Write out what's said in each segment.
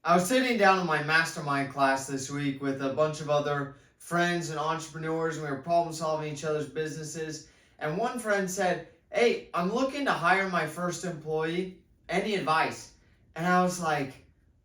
I was sitting down in my mastermind class this week with a bunch of other friends and entrepreneurs, and we were problem solving each other's businesses. And one friend said, "Hey, I'm looking to hire my first employee. Any advice?" And I was like,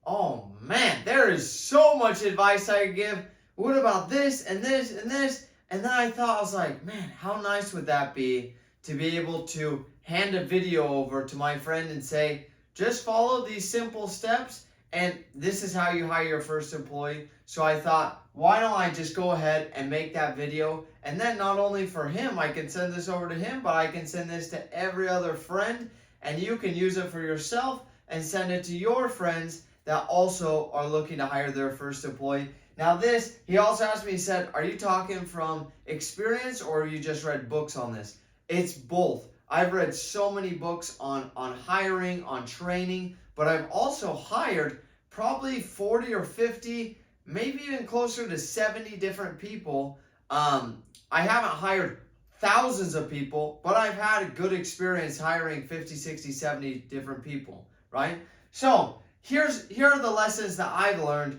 "Oh man, there is so much advice I could give. What about this and this and this?" And then I thought, I was like, "Man, how nice would that be to be able to hand a video over to my friend and say, just follow these simple steps, and this is how you hire your first employee." So I thought, why don't I just go ahead and make that video, and then not only for him, I can send this over to him, but I can send this to every other friend, and you can use it for yourself and send it to your friends that also are looking to hire their first employee. Now this, he also asked me, he said, "Are you talking from experience or have you just read books on this?" It's both. I've read so many books on hiring, on training, but I've also hired probably 40 or 50, maybe even closer to 70 different people. I haven't hired thousands of people, but I've had a good experience hiring 50, 60, 70 different people, right? So here are the lessons that I've learned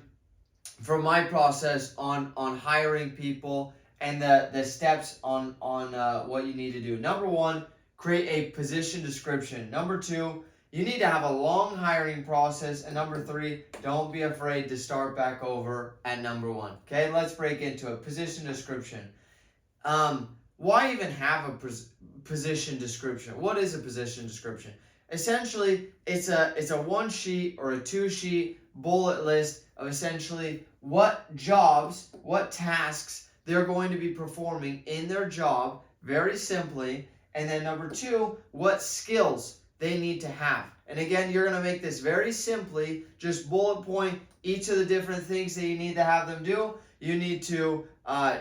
from my process on hiring people and the steps on what you need to do. Number one, create a position description. Number two, you need to have a long hiring process. And number three, don't be afraid to start back over at number one. Okay, let's break into it. Position description. Why even have a position description? What is a position description? Essentially, it's a one sheet or a two sheet bullet list of essentially what jobs, what tasks they're going to be performing in their job, very simply. And then number two, what skills they need to have. And again, you're going to make this very simply, just bullet point each of the different things that you need to have them do. You need to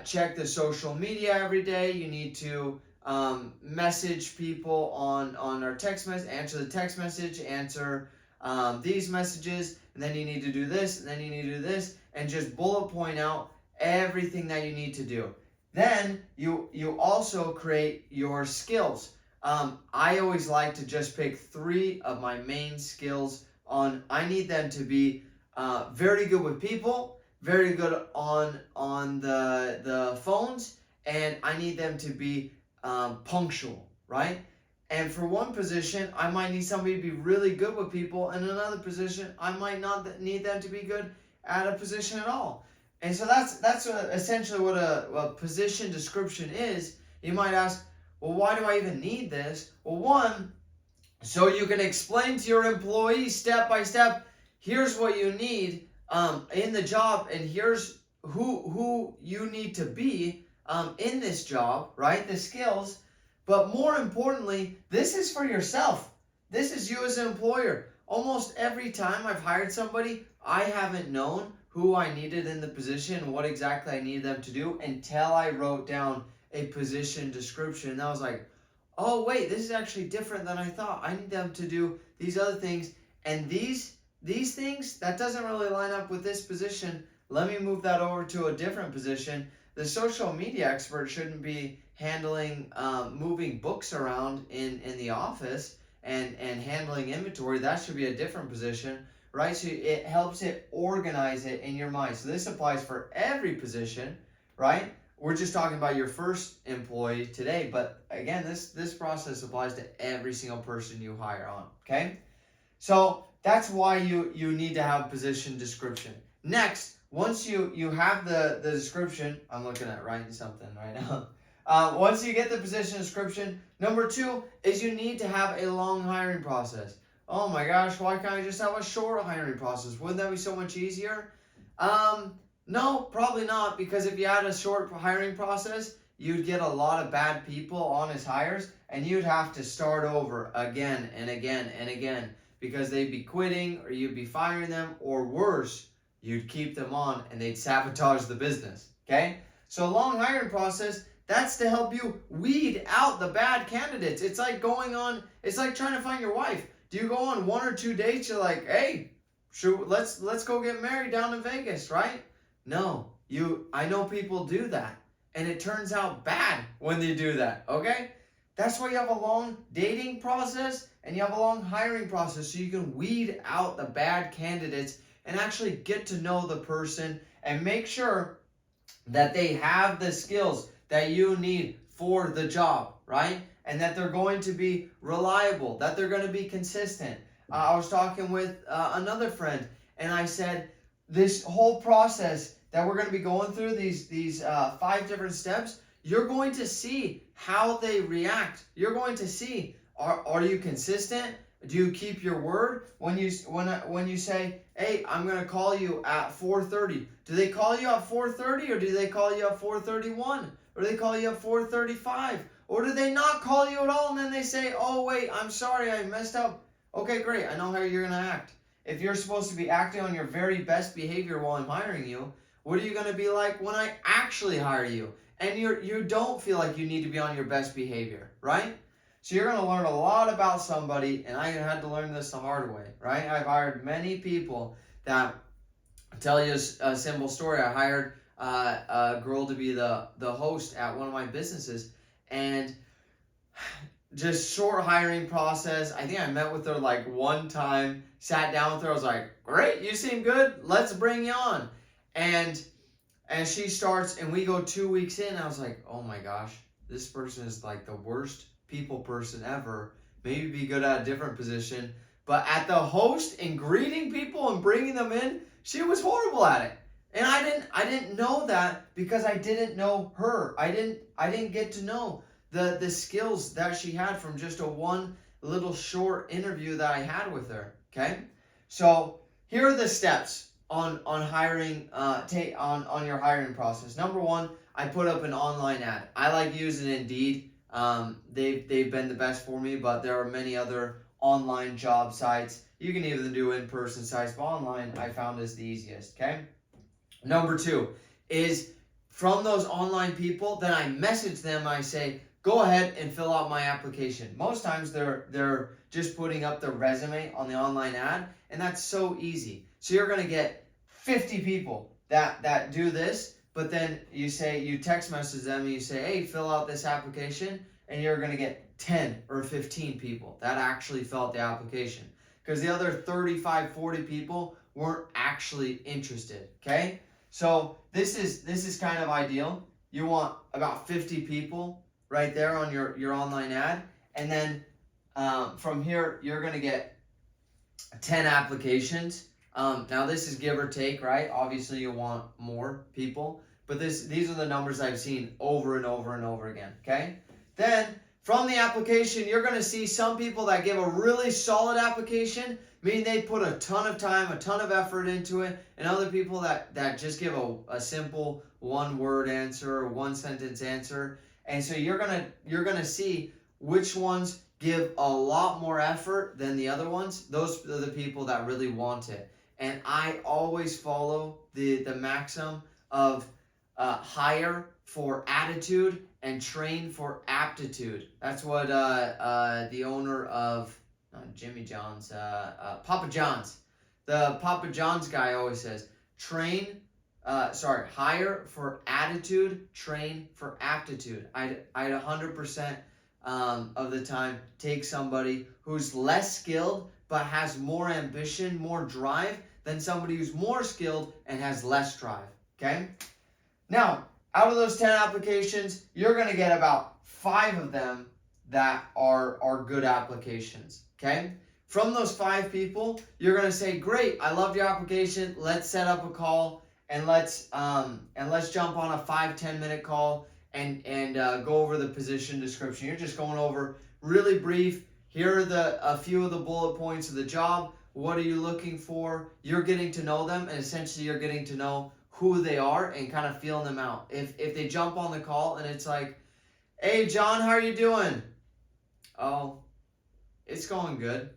check the social media every day. You need to message people on our text message, answer the text message, answer these messages, and then you need to do this, and then you need to do this, and just bullet point out everything that you need to do. Then you also create your skills. I always like to just pick three of my main skills I need them to be very good with people, very good on the phones, and I need them to be punctual, right? And for one position, I might need somebody to be really good with people, and another position, I might not need them to be good at a position at all. And so that's essentially what a position description is. You might ask, well, why do I even need this? Well, one, so you can explain to your employees step by step, here's what you need in the job, and here's who you need to be in this job, right? The skills. But more importantly, this is for yourself. This is you as an employer. Almost every time I've hired somebody, I haven't known who I needed in the position and what exactly I needed them to do until I wrote down a position description. And I was like, oh wait, this is actually different than I thought. I need them to do these other things, and these things, that doesn't really line up with this position. Let me move that over to a different position. The social media expert shouldn't be handling moving books around in the office and handling inventory. That should be a different position, right? So it helps it organize it in your mind. So this applies for every position, right? We're just talking about your first employee today, but again, this process applies to every single person you hire on, okay? So that's why you need to have position description. Next, once you have the description, I'm looking at writing something right now. Once you get the position description, number two is you need to have a long hiring process. Oh my gosh, why can't I just have a short hiring process? Wouldn't that be so much easier? No, probably not, because if you had a short hiring process, you'd get a lot of bad people, honest hires, and you'd have to start over again and again and again because they'd be quitting or you'd be firing them, or worse, you'd keep them on and they'd sabotage the business, okay? So a long hiring process, that's to help you weed out the bad candidates. It's like it's like trying to find your wife. Do you go on one or two dates? You're like, hey, let's go get married down in Vegas, right? No, I know people do that, and it turns out bad when they do that, okay? That's why you have a long dating process and you have a long hiring process, so you can weed out the bad candidates and actually get to know the person and make sure that they have the skills that you need for the job, right? And that they're going to be reliable, that they're going to be consistent. I was talking with another friend, and I said, this whole process that we're going to be going through, these 5 different steps, you're going to see how they react. You're going to see, are you consistent? Do you keep your word? When you say, hey, I'm going to call you at 4:30, do they call you at 4:30, or do they call you at 4:31, or do they call you at 4:35, or do they not call you at all, and then they say, oh wait, I'm sorry, I messed up. Okay, great, I know how you're going to act. If you're supposed to be acting on your very best behavior while I'm hiring you, what are you going to be like when I actually hire you? And you don't feel like you need to be on your best behavior, right? So you're going to learn a lot about somebody, and I had to learn this the hard way, right? I've hired many people that, I'll tell you a simple story. I hired a girl to be the host at one of my businesses, and just short hiring process. I think I met with her like one time, sat down with her. I was like, great, you seem good. Let's bring you on. And she starts, and we go 2 weeks in. I was like, oh my gosh, this person is like the worst people person ever. Maybe be good at a different position. But at the host and greeting people and bringing them in, she was horrible at it. And I didn't know that because I didn't know her. I didn't get to know the skills that she had from just a one little short interview that I had with her. Okay? So here are the steps on hiring, on your hiring process. Number 1, I put up an online ad. I like using Indeed. They've been the best for me, but there are many other online job sites. You can even do in-person sites, but online I found is the easiest. Okay. Number 2 is from those online people, then I message them. I say, go ahead and fill out my application. Most times they're just putting up their resume on the online ad, and that's so easy. So you're going to get 50 people that do this, but then you text message them and you say, hey, fill out this application, and you're going to get 10 or 15 people that actually fill out the application, because the other 35, 40 people weren't actually interested. Okay? So this is kind of ideal. You want about 50 people right there on your online ad, and then from here you're going to get 10 applications. Now this is give or take, right? Obviously you want more people, but these are the numbers I've seen over and over and over again. Okay? Then from the application, you're going to see some people that give a really solid application, meaning they put a ton of time, a ton of effort into it, and other people that just give a simple one-word answer or one-sentence answer. And so you're gonna see which ones give a lot more effort than the other ones. Those are the people that really want it. And I always follow the maxim of hire for attitude and train for aptitude. That's what the owner of Jimmy John's, Papa John's, the Papa John's guy always says, hire for attitude, train for aptitude. I'd 100% of the time take somebody who's less skilled but has more ambition, more drive, than somebody who's more skilled and has less drive. Okay? Now, out of those 10 applications, you're going to get about 5 of them that are good applications. Okay? From those 5 people, you're going to say, great, I loved your application. Let's set up a call, and let's jump on a 5-10 minute call and go over the position description. You're just going over really brief. Here are a few of the bullet points of the job. What are you looking for? You're getting to know them, and essentially you're getting to know who they are and kind of feeling them out. If they jump on the call and it's like, hey, John, how are you doing? Oh, it's going good.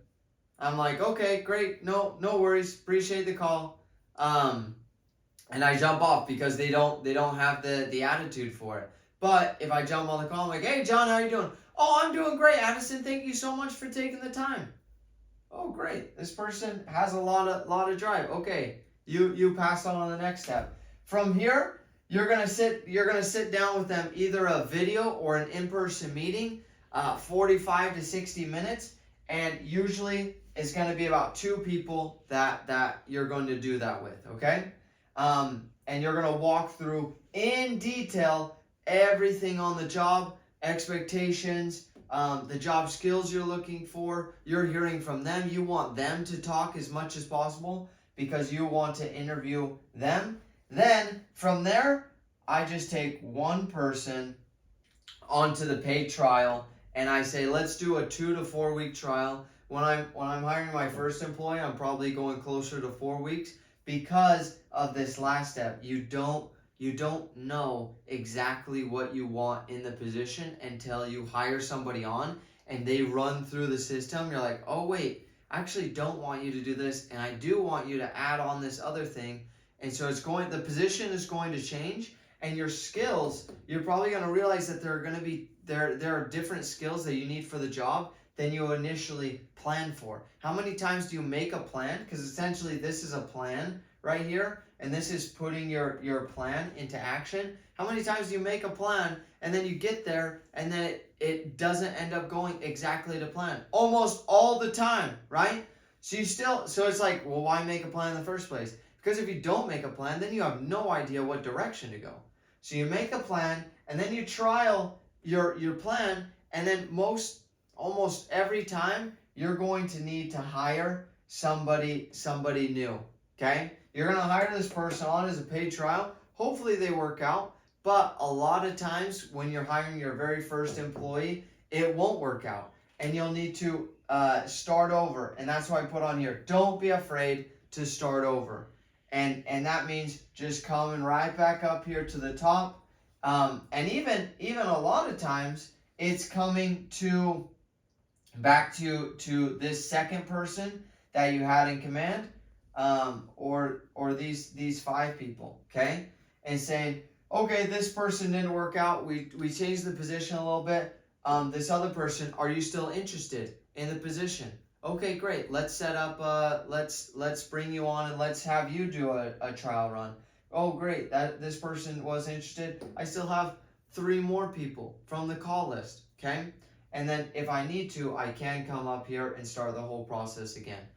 I'm like, okay, great. No worries. Appreciate the call. And I jump off because they don't have the attitude for it. But if I jump on the call, I'm like, hey, John, how are you doing? Oh, I'm doing great, Addison. Thank you so much for taking the time. Oh, great. This person has a lot of drive. Okay, you pass on the next step. From here, you're gonna sit down with them, either a video or an in-person meeting, 45 to 60 minutes, and usually it's going to be about 2 people that you're going to do that with, okay? And you're going to walk through in detail everything on the job, expectations, the job skills you're looking for. You're hearing from them. You want them to talk as much as possible because you want to interview them. Then from there, I just take one person onto the paid trial and I say, let's do a 2 to 4 week trial. When I'm hiring my first employee, I'm probably going closer to 4 weeks because of this last step. You don't know exactly what you want in the position until you hire somebody on and they run through the system. You're like, oh wait, I actually don't want you to do this, and I do want you to add on this other thing. And so the position is going to change, and your skills, you're probably going to realize that there are different skills that you need for the job than you initially planned for. How many times do you make a plan? Because essentially this is a plan right here, and this is putting your plan into action. How many times do you make a plan and then you get there and then it doesn't end up going exactly to plan? Almost all the time, right? So it's like, well, why make a plan in the first place? Because if you don't make a plan, then you have no idea what direction to go. So you make a plan and then you trial your plan, and then almost every time you're going to need to hire somebody new, okay? You're going to hire this person on as a paid trial. Hopefully they work out, but a lot of times when you're hiring your very first employee, it won't work out, and you'll need to start over. And that's why I put on here, don't be afraid to start over. And that means just coming right back up here to the top. And even a lot of times it's coming back to this second person that you had in command, or these 5 people, okay? And saying, okay, this person didn't work out. We changed the position a little bit. This other person, are you still interested in the position? Okay, great. Let's set up. Let's bring you on and let's have you do a trial run. Oh, great. This person was interested. I still have 3 more people from the call list. Okay, and then if I need to, I can come up here and start the whole process again,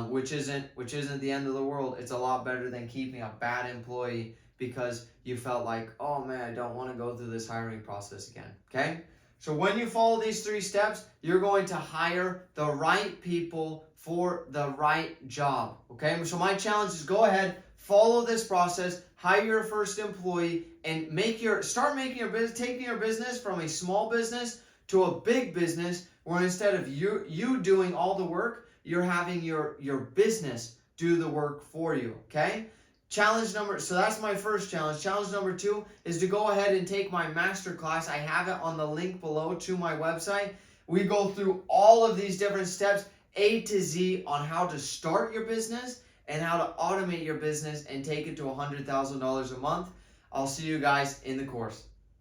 which isn't the end of the world. It's a lot better than keeping a bad employee because you felt like, oh man, I don't want to go through this hiring process again. Okay. So when you follow these 3 steps, you're going to hire the right people for the right job, okay? So my challenge is go ahead, follow this process, hire your first employee, and taking your business from a small business to a big business where instead of you doing all the work, you're having your business do the work for you, okay? So that's my first challenge. Challenge number 2 is to go ahead and take my masterclass. I have it on the link below to my website. We go through all of these different steps, A to Z, on how to start your business and how to automate your business and take it to $100,000 a month. I'll see you guys in the course.